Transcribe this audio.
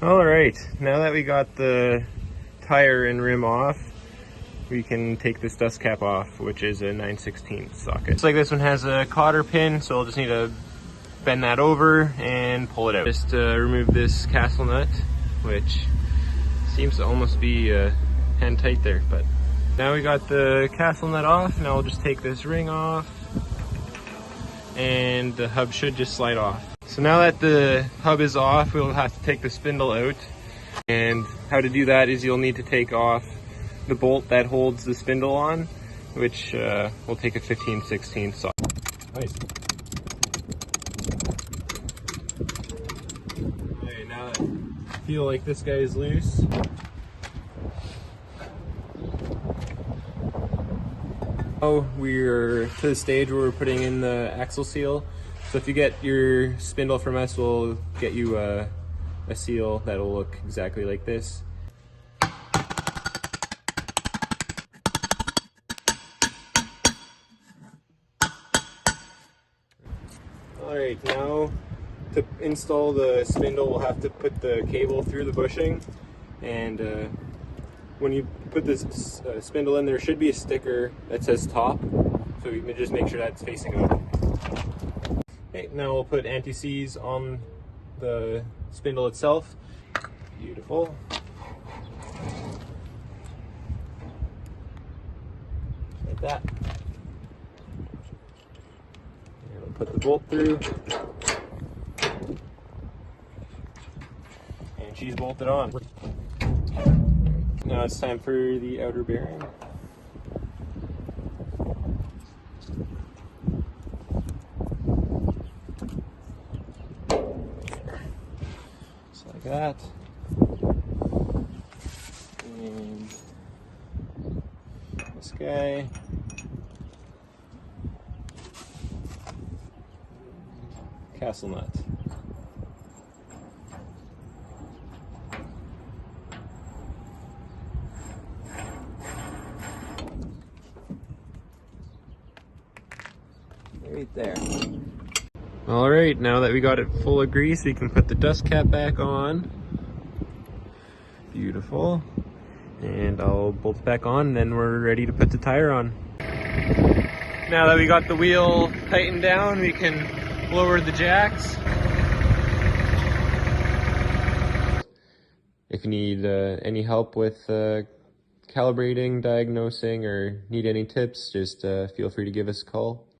All right, now that we got the tire and rim off, we can take this dust cap off, which is a 9/16 socket. Looks like this one has a cotter pin, so I'll just need to bend that over and pull it out. Just remove this castle nut, which seems to almost be hand tight there, but now we got the castle nut off. Now we'll just take this ring off and the hub should just slide off. So now that the hub is off, we'll have to take the spindle out. And how to do that is you'll need to take off the bolt that holds the spindle on, which will take a 15/16 socket. Nice. Okay, now that I feel like this guy is loose. Now we're to the stage where we're putting in the axle seal. So if you get your spindle from us, we'll get you a seal that'll look exactly like this. Alright, now to install the spindle, we'll have to put the cable through the bushing, and when you put this spindle in, there should be a sticker that says top, so you can just make sure that's facing up. Okay, now we'll put anti-seize on the spindle itself. Beautiful. Like that. And we'll put the bolt through. And she's bolted on. Now it's time for the outer bearing. Just like that. And this guy. Castle nut. Right there. All right, now that we got it full of grease, we can put the dust cap back on. Beautiful. And I'll bolt it back on, then we're ready to put the tire on. Now that we got the wheel tightened down, we can lower the jacks. If you need any help with calibrating, diagnosing, or need any tips, just feel free to give us a call.